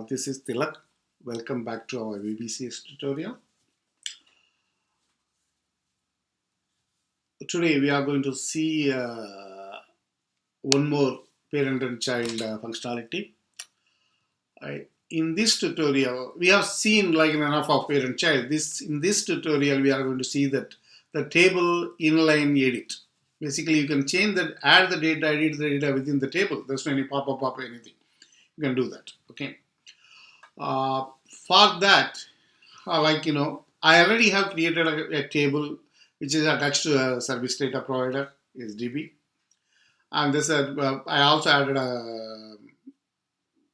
This is Tilak. Welcome back to our VBCS tutorial. Today we are going to see one more parent and child functionality. In this tutorial, we have seen like enough of parent-child. In this tutorial, we are going to see that the table inline edit. Basically, you can change that, add the data, edit the data within the table. There's no any pop-up, anything. You can do that. Okay. For that, I already have created a table which is attached to a service data provider, SDB, and I also added a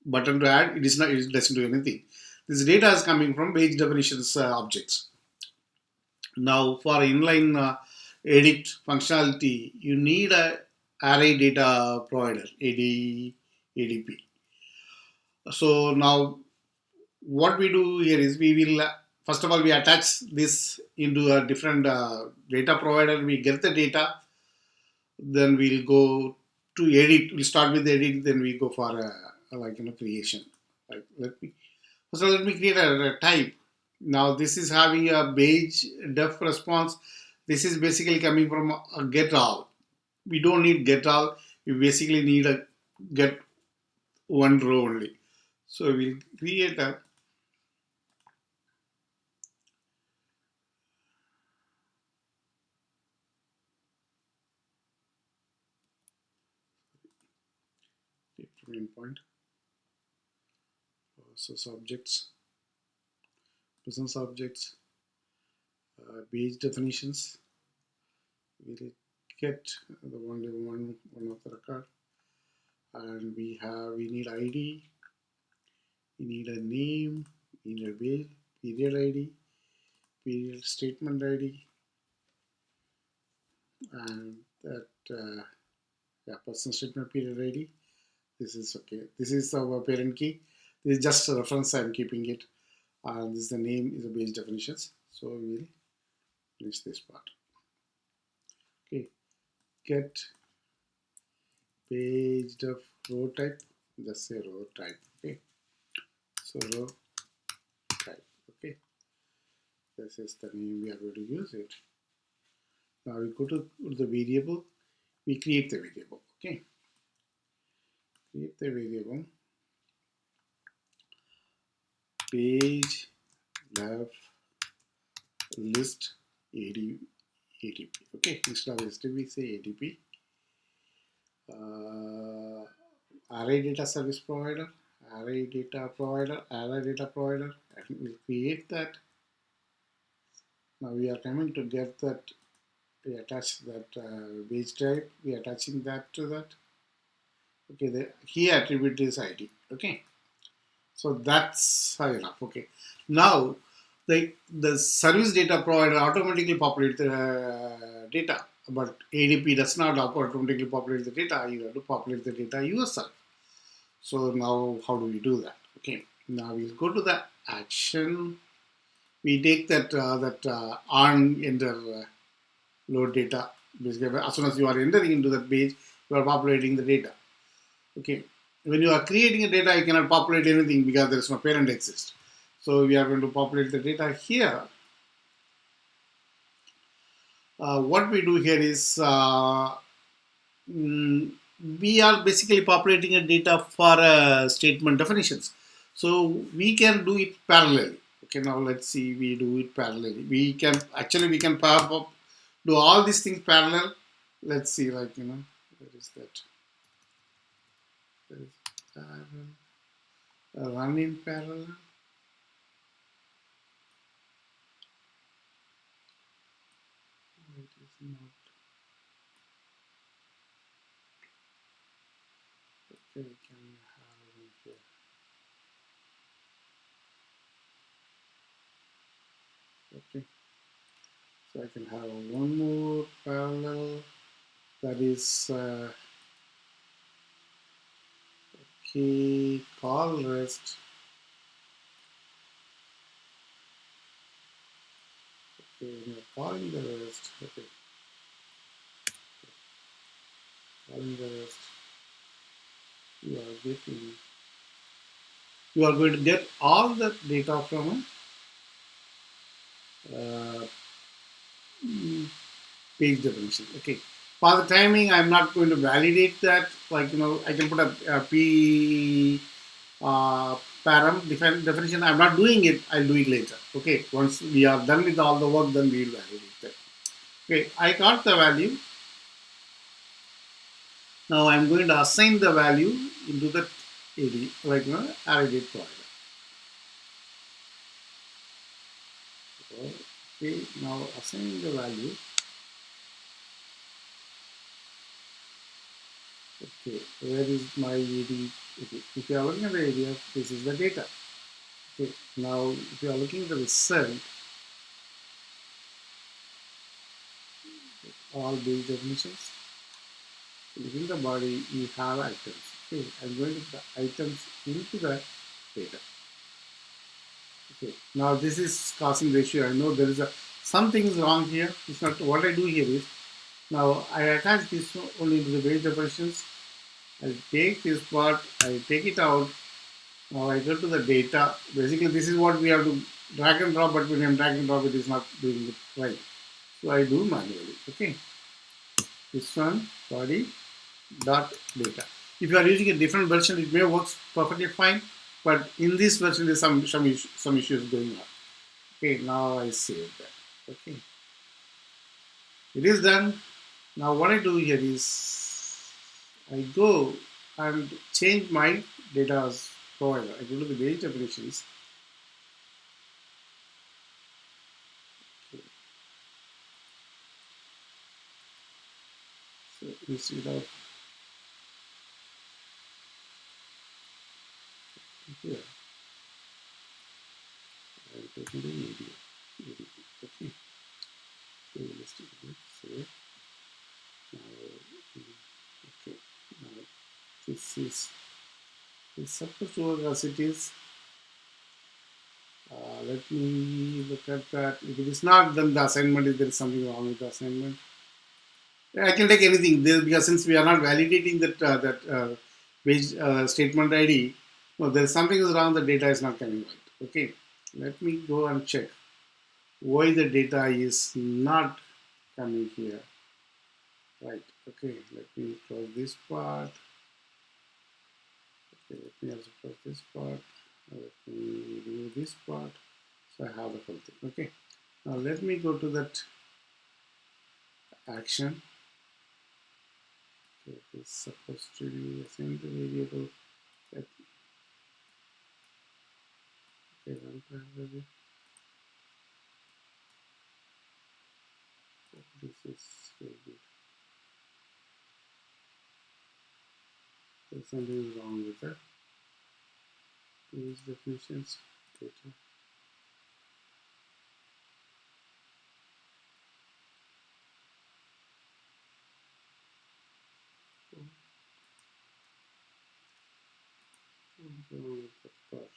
button to add. It doesn't do anything. This data is coming from page definitions objects. Now, for inline edit functionality, you need a array data provider, ADP. So now what we do here is we will first of all we attach this into a different data provider. We get the data, then we'll go to edit. We start with the edit, then we go for creation. Like let me create a type. Now this is having a page def response. This is basically coming from a get all. We don't need get all. We basically need a get one row only. So we'll create a 15 point. Process objects, business objects, page definitions. We'll get the one of the record, and we need ID, we need a name, we need a period ID, period statement ID, and that person statement period ID. This is okay. This is our parent key. This is just a reference. I'm keeping it. And this is the name is the page definitions. So we will finish this part. Okay. Get page def row type. Just say row type. Okay. So row type. Okay. This is the name we are going to use it. Now we go to the variable. We create the variable. Okay. Create the variable. Page def list ADP. Okay, instead of SDB, say ADP. Array data service provider, array data provider, and we'll create that. Now we are coming to get that. We attach that page type. We are attaching that to that. Okay, the key attribute is ID. Okay, so that's enough. Okay, now the service data provider automatically populates the data, but ADP does not automatically populate the data. You have to populate the data yourself. So now how do we do that? Okay, now we'll go to the action. We take that on enter load data. Basically, as soon as you are entering into that page, you are populating the data. Okay, when you are creating a data, you cannot populate anything because there is no parent exist. So we are going to populate the data here. What we do here is we are basically populating a data for statement definitions. So we can do it parallelly. Okay, now let's see, we do it parallelly. We can do all these things parallel. Let's see, where is that? There is parallel. Run in parallel. It is not. Okay, we can have it here. Okay, so I can have one more parallel, that is okay, call rest. Okay, we are calling the rest. Okay, calling the rest. We are getting. you are going to get all the data from a page definition. Okay. For the timing, I'm not going to validate that. Like, I can put a P uh, definition. I'm not doing it. I'll do it later. Okay. Once we are done with all the work, then we will validate that. Okay. I got the value. Now I'm going to assign the value into the AD, like array date provider. Okay. Now assigning the value. Okay. Where is my AD? Okay. If you are looking at the area, this is the data. Okay, now if you are looking at the result, all these definitions, within the body you have items. Okay, I'm going to put the items into the data. Okay, now this is causing the issue. I know there is something is wrong here. It's not what I do here is now I attach this only to the base definitions. I take this part, I take it out. Now I go to the data. Basically, this is what we have to drag and drop, but when I'm drag and drop, it is not doing it right. So I do manually. Okay. This one body dot data. If you are using a different version, it may work perfectly fine, but in this version there's some issues going on. Okay, now I save that. Okay, it is done. Now what I do here is I go and change my data provider. I go to the base definitions. Okay. So instead of here, I'm taking the area. Okay, so let's do it. Save. Now, okay, now this is supposed to work as it is. Let me look at that. If it is not, then the assignment is there is something wrong with the assignment. I can take anything there because since we are not validating that page statement ID, no, there is something is wrong. The data is not coming right. Okay, let me go and check why the data is not coming here. Right. Okay. Let me close this part. Okay, let me also close this part. Let me remove this part. So I have the whole thing. Okay. Now let me go to that action. Okay, it is supposed to be assigned the variable. That, okay, this is very good. There's something wrong with that. These definitions, data. What's wrong with that part?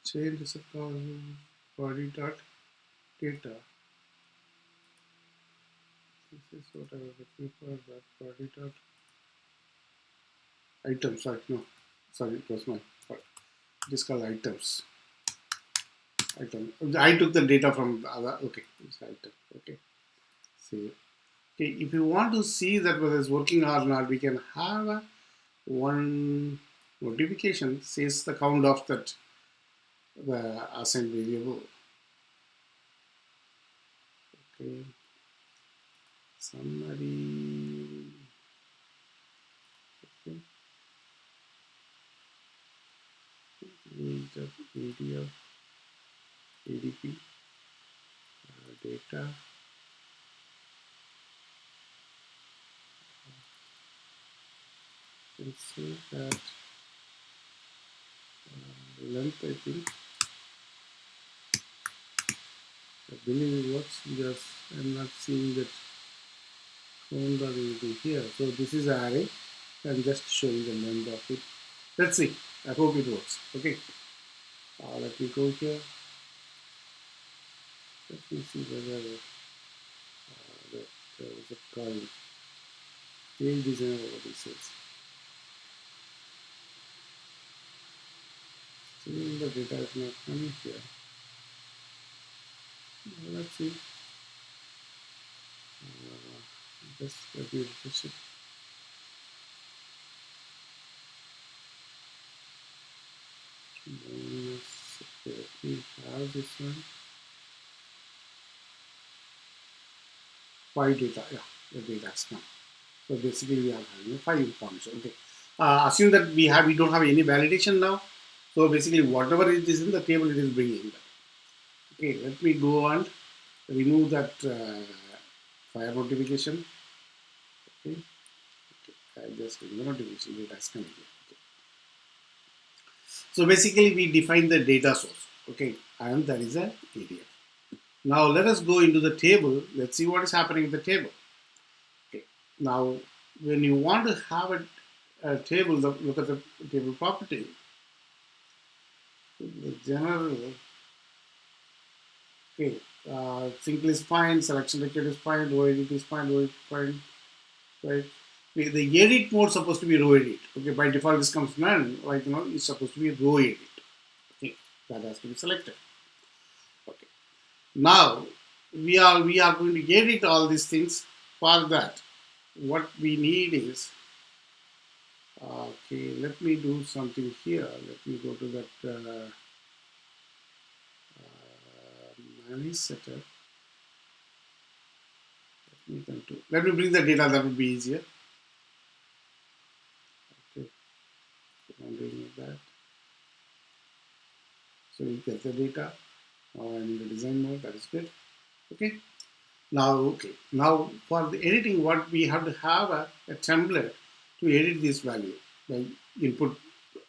Change is a body dot data. This is what I was looking for. That body dot item. Sorry, no. Sorry, it was my fault. It is called items. Item. I took the data from the other. Okay, it's item. Okay. See. Okay, if you want to see that whether it's working or not, we can have one notification says the count of that the assigned variable. Okay, somebody. Okay, the PDF ADP data. You can see that length. I think the billing works. Just I'm not seeing that count or anything here. So this is an array. I'm just showing the length of it. Let's see. I hope it works. Okay. Let me go here. Let me see whether there is a call. Page designer, what it says. Still the data is not coming here. Let's see. Just let me refresh it. Okay, let me have this one. Five data. Yeah, the data has come. So basically, we are having five information. Okay. Assume that we don't have any validation now. So basically, whatever it is in the table, it is bringing that. Okay. Let me go and remove that fire notification. Okay. I just remove the notification. Data has come here. Okay. So basically, we define the data source. Okay, and that is a area. Now let us go into the table. Let's see what is happening in the table. Okay. Now, when you want to have a table, look at the table property. The general, okay, single is fine, selection record is fine, row edit is fine, row edit fine, right? The edit mode is supposed to be row edit. Okay, by default this comes none, like it's supposed to be row edit. Okay, that has to be selected. Okay. Now we are going to edit all these things. For that, what we need is okay. Let me do something here. Let me go to that manage setup. Let me bring the data. That would be easier. Okay, I'm doing that. So you get the data. Now I'm in the design mode. That is good. Okay. Now, okay. Now for the editing, what we have to have a template to edit this value, like input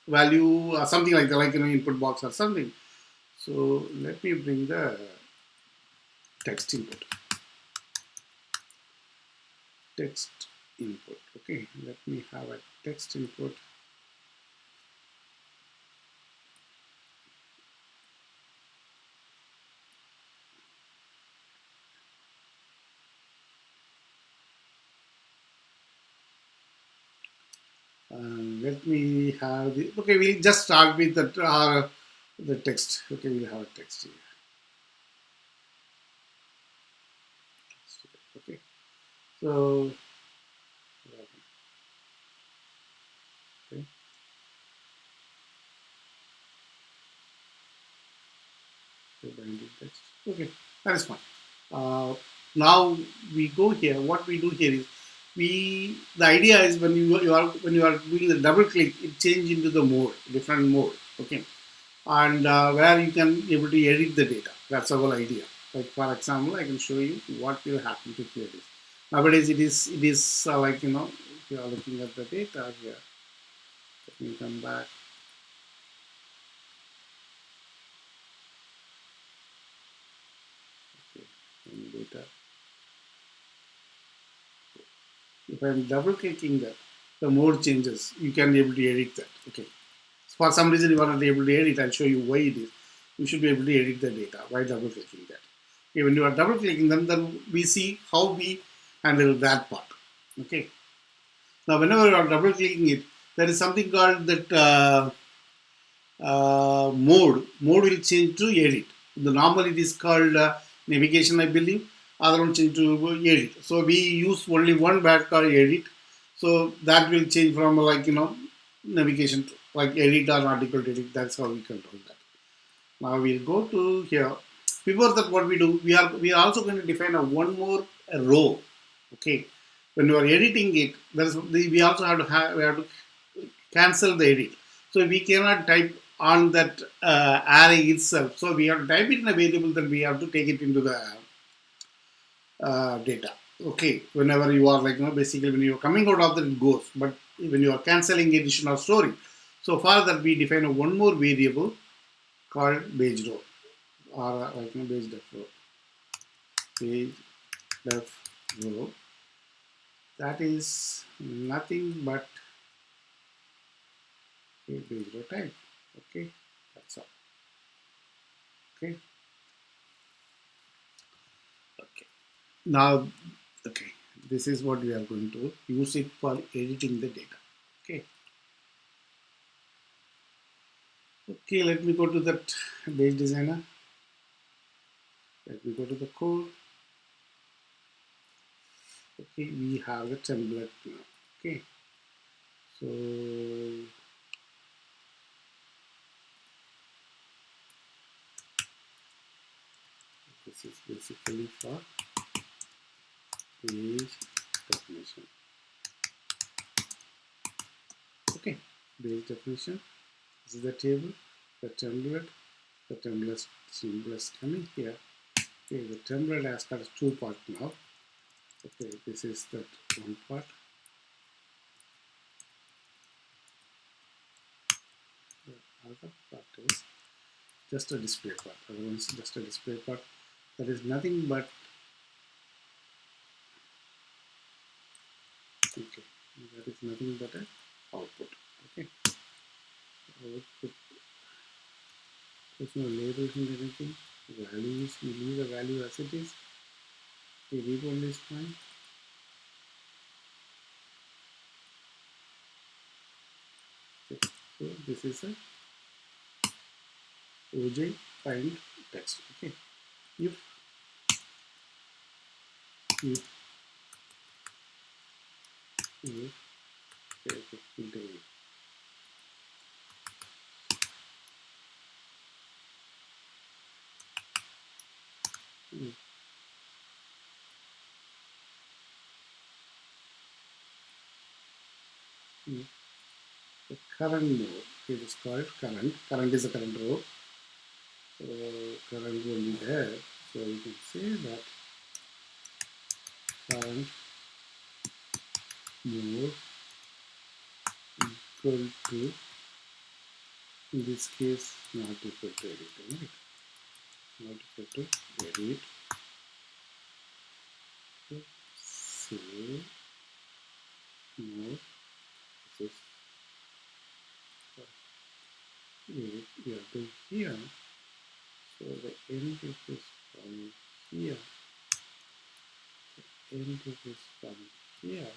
value or something like that, like input box or something. So let me bring the text input. Text input. Okay. Let me have a text input. Let me have the okay. We'll just start with the text. Okay, we'll have a text here. Okay, so okay, so binding text. Okay, that is fine. Uh, Now we go here. What we do here is the idea is when you are doing the double click, it change into the mode, different mode. Okay, and where you can able to edit the data. That's the whole idea. Like for example, I can show you what will happen to clear this. Nowadays, it is like if you are looking at the data here. Let me come back. Okay, data. If I'm double clicking that, the mode changes. You can be able to edit that. Okay. For some reason you are not able to edit, I'll show you why it is. You should be able to edit the data by double clicking that. Okay, when you are double clicking them, then we see how we handle that part. Okay. Now, whenever you are double clicking it, there is something called that mode. Mode will change to edit. The normal it is called navigation, I believe. Other one change to edit. So we use only one bad called edit. So that will change from navigation to like edit or article edit. That's how we control that. Now we'll go to here. Before that, what we do, we are also going to define a one more row. Okay, when you are editing it, we also have to cancel the edit. So we cannot type on that array itself. So we have to type it in a variable, then we have to take it into the data. Okay, whenever you are basically when you are coming out of that it goes, but when you are canceling edition or storing. So for that we define a one more variable called page row or page def row. Page def row. That is nothing but a page row type. Okay, that's all. Okay. Okay. Now, okay. this is what we are going to use it for editing the data. Okay. Okay, let me go to that base designer. Let me go to the code. Okay, we have the template now. Okay, so this is basically for page definition. Okay, page definition. This is the table, the template symbol is coming here. Okay, the template has got two parts now. Okay, this is that one part. The other part is just a display part. Other one is just a display part. That is nothing but okay. That is nothing but an output. Okay, output. There's no labels and anything. Values, we leave the value as it is. Okay, read only is fine. Okay. So this is a OJ find text. Okay, if if okay, okay, if, if the current node, it is called current. Current is the current row. So current will be there. So you can say that current node equal to, in this case, not equal to edit, right? Not equal to edit. So say node, this is we are doing here. So the end is from here. The end is from here.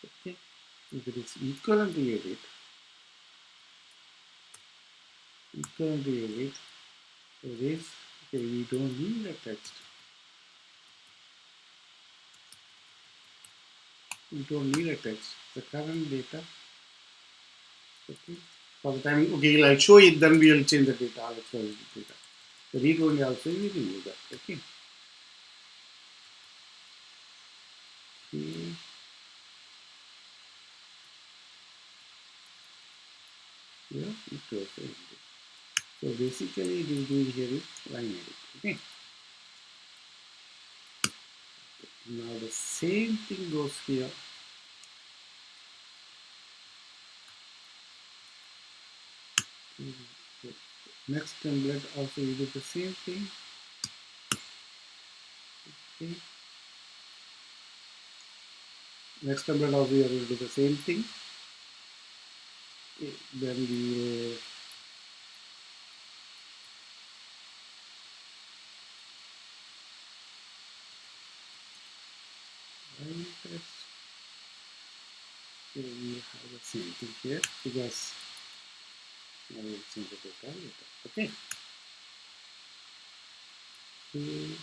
Okay. If it is equivalent to edit, equivalent to edit, it is okay. We don't need a text. We don't need a text. The current data. Okay. For the time, okay, I'll show it. Then we will change the data. I'll show you the data. The read only also we will use that. Okay. Okay. Yeah, it was edit. So basically, we do here is line edit. Okay. Now the same thing goes here. Next template also we do the same thing. Okay. Next template also we will do the same thing. Okay. Then we test. Okay, we have the same thing here because I will change the data later. Okay. Okay.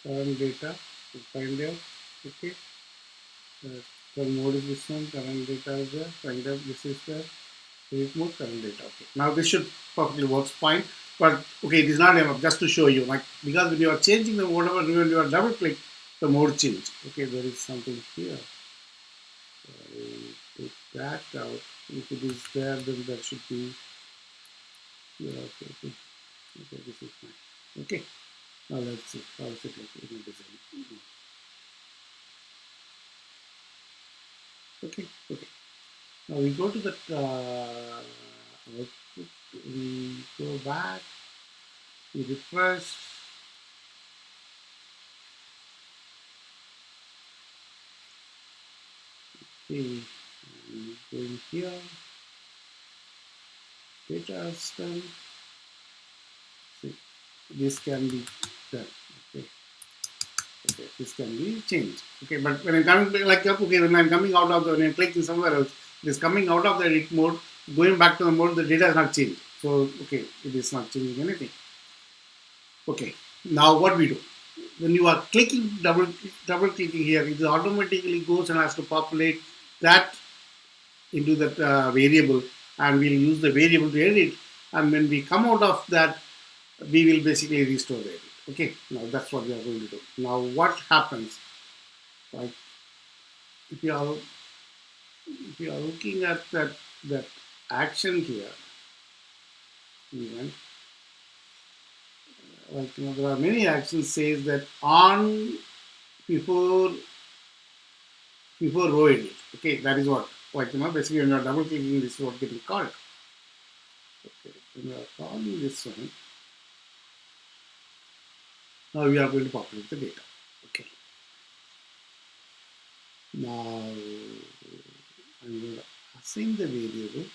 Current data to find out. Okay. The mode is this one. Current data is there. Find out this is the read mode current data. Okay. Now this should perfectly works fine. But okay, it is not enough. Just to show you, like because when you are changing the whatever when you are double click, the mode change. Okay, there is something here. Take that out. If it is there, then that should be here. Okay, okay. Okay, this is fine. Okay. Now let's see how is it like in the design. Okay, okay. Now we go to the output We go back, we refresh, okay, and go in here, data system, see, this can be done, okay, okay, this can be changed, okay, but when I'm coming back, like, okay, when I'm coming out of the, when I'm clicking somewhere else, it is coming out of the edit mode, going back to the mode, the data is not changed, so, okay, it is not changing anything. Okay, now what we do? When you are clicking, double clicking here, it automatically goes and has to populate that into that variable, and we'll use the variable to edit. And when we come out of that, we will basically restore the edit. Okay, now that's what we are going to do. Now, what happens? Like if you are looking at that action here, even like there are many actions says that on before row edit. Okay, that is what, like basically when you are double clicking, this is what getting called. Okay, when you are calling this one, now we are going to populate the data. Okay, now I'm going to assign the variable.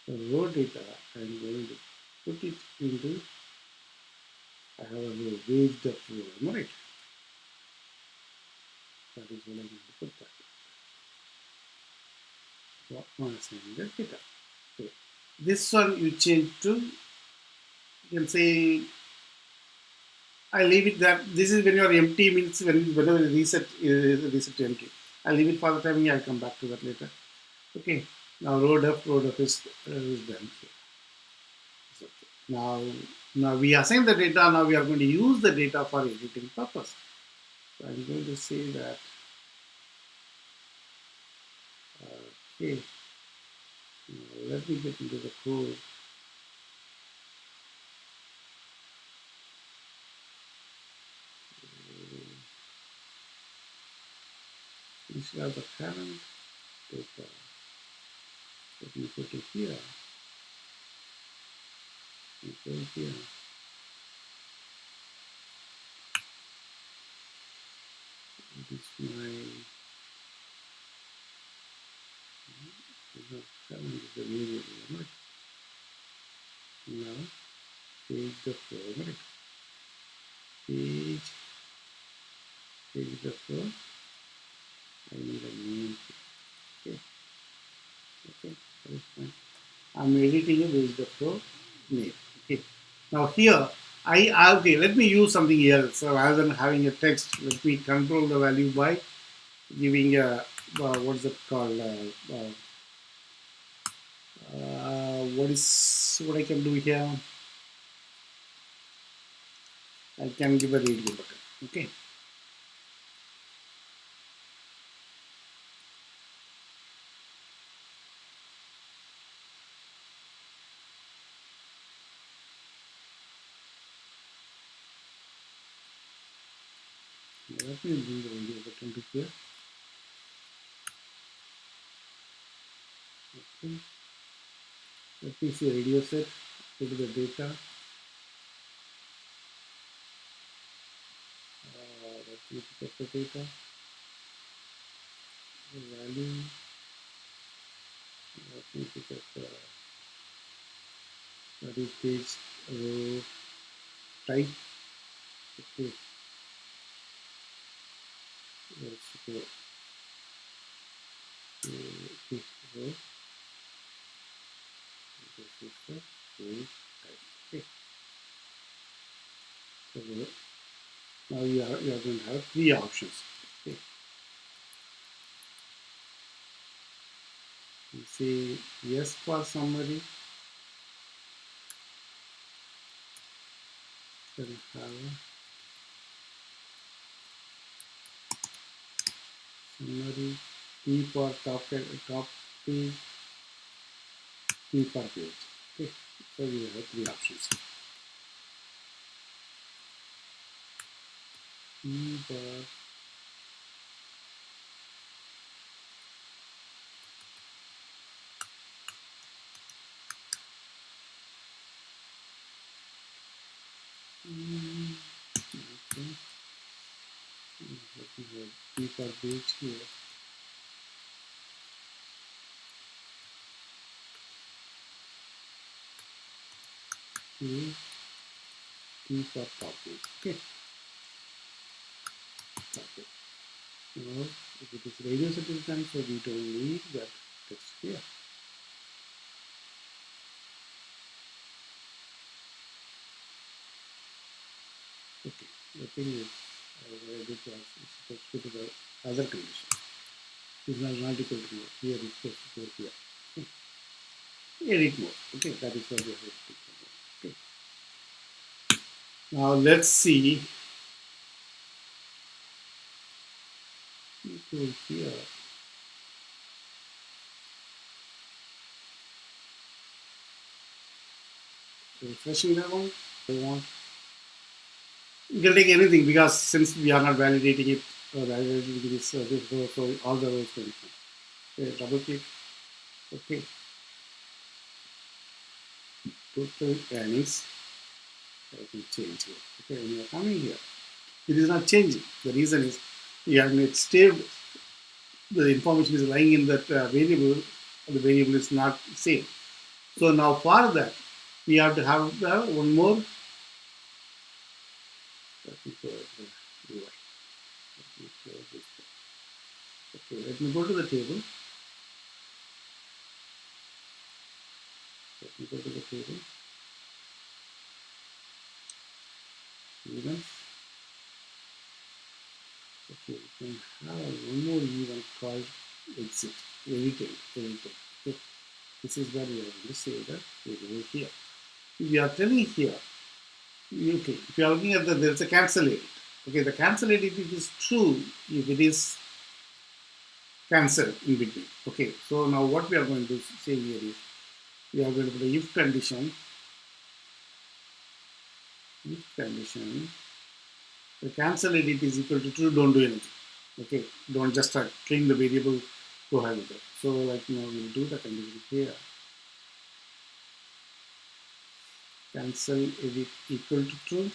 The raw data I'm going to put it into, I have a wage depth row, right? That is what I'm going to put that. So I'm assigning the data. Okay. This one you change to, you can say I leave it that this is when you are empty, means whenever you reset to empty. I leave it for the time. I'll come back to that later. Okay. Now row def is done here. It's okay. Now we assign the data. Now we are going to use the data for editing purpose. So I'm going to say that okay. Now let me get into the code. Instead of the current data, let me put it here. And go here. This is my current is the variable, right? Now page the flow, right? Page the flow. I need a name. Okay, okay, that is fine. I'm editing a page the flow name. Okay. Now here okay. Let me use something else. So rather than having a text, let me control the value by giving a what's it called? What I can do here? I can give a radio button. Okay. Let me bring the radio button to here. Okay. Let me see radio set. Go to the data. Let me pick up the data. The value. Let me pick up the that is page row type. Okay. Let's go to this row. This is the page type. Okay. So now you are going to have three options. Okay. You say yes for summary. Then have summary. T for top page. T for page. Okay. So you have three options. Keyboard. Okay. Let me go deeper page here. Okay. Deeper topic. Okay. Topic. Now, if it is radio certificate, so we don't need that text here. Okay. The thing is, edit was supposed to go to the other condition. This is not equal to here. It's supposed to go here. Okay. Edit mode. Okay. That is what we have to do. Okay. Now let's see. Go here. Refreshing the account. I want. You can take anything because since we are not validating it or validating this row, so all the rows will be fine. Okay, double click. Okay. Total earnings. I can change here. Okay, when you are coming here, it is not changing. The reason is you have made stable. The information is lying in that variable. The variable is not same. So now for that, we have to have one more. Let me go this. Okay, let me go to the table. Let me go to the table. Events. Okay, we can have one more event called exit. Editing. Okay, this is where we are going to say that we go here. We are telling here. Okay, if you are looking at there is a cancel edit. Okay, the cancel edit it is true if it is cancelled in between. Okay, so now what we are going to say here is we are going to put a if condition. If condition the cancel edit is equal to true, don't do anything. Okay, don't just clean the variable, go ahead with it. So like we'll do the condition here. Cancel edit equal to true.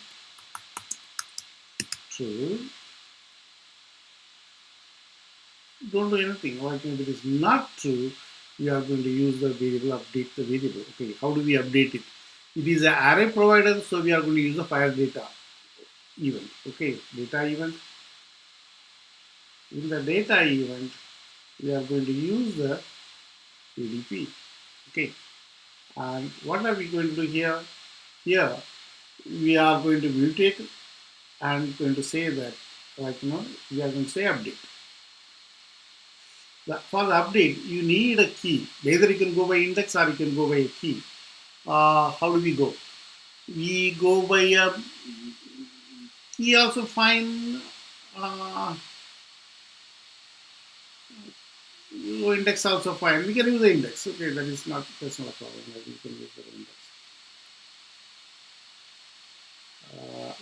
True. Don't do anything. Or if it is not true, we are going to use the variable, update the variable. Okay, how do we update it? It is an array provider, so we are going to use the fire data event. Okay, data event. In the data event, we are going to use the ADP. Okay, and what are we going to do here? Here, we are going to mutate and going to say that, we are going to say update. For the update, you need a key. Either you can go by index or you can go by a key. How do we go? We go by a key also fine. Uh, Index also fine. We can use the index. Okay, that's not a problem. Like we can use the index.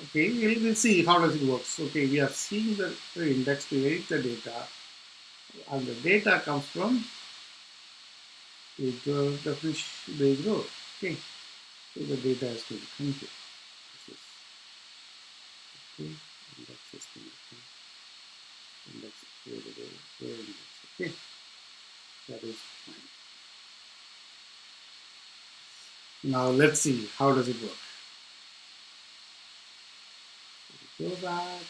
Okay, we'll see how does it works. Okay, we are seeing the index to edit the data, and the data comes from the definition base row. Okay, so the data has to come here. This is okay. Index system. Okay. Index variable where index. Okay, that is fine. Now let's see how does it work. Go back.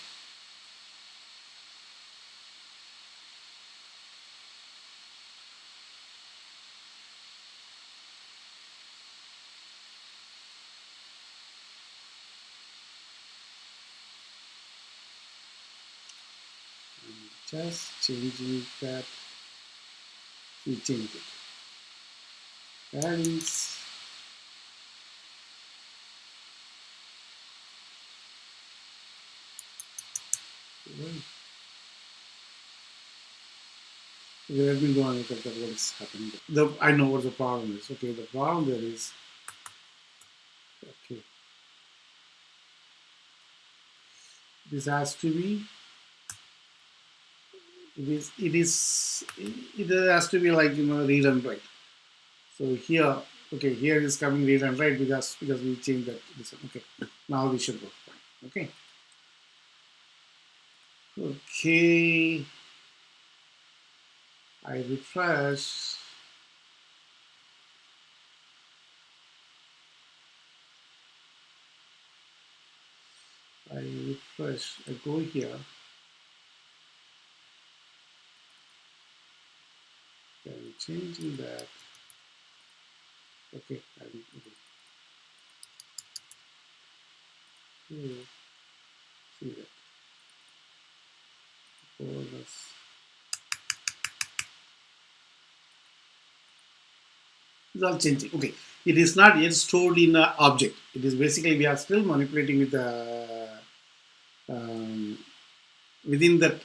Just changing that. We change it. Values. Let me go and look at what is happening. I know what the problem is. Okay, the problem there is okay. This has to be, it has to be like, read and write. So here, okay, here is coming read and write because we changed that. This one. Okay, now we should work fine. Okay, okay. I refresh. I refresh. I go here. I'm changing that. Okay, okay. See that. Bonus. It's all changing. Okay, it is not yet stored in an object. It is basically we are still manipulating with the um, within the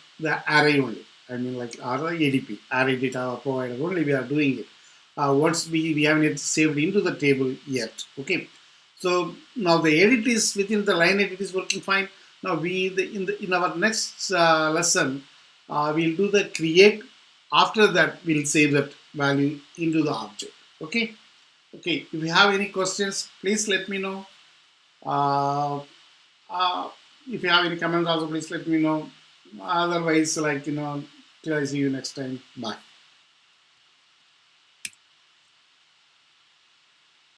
array only. I mean, like our ADP, array data provider only. We are doing it. Once we haven't yet saved into the table yet. Okay, so now the edit is within the line edit is working fine. Now in our next lesson we'll do the create. After that we'll save that value into the object. Okay. Okay, if you have any questions, please let me know. Uh, uh, if you have any comments, also please let me know. Otherwise, till I see you next time. Bye.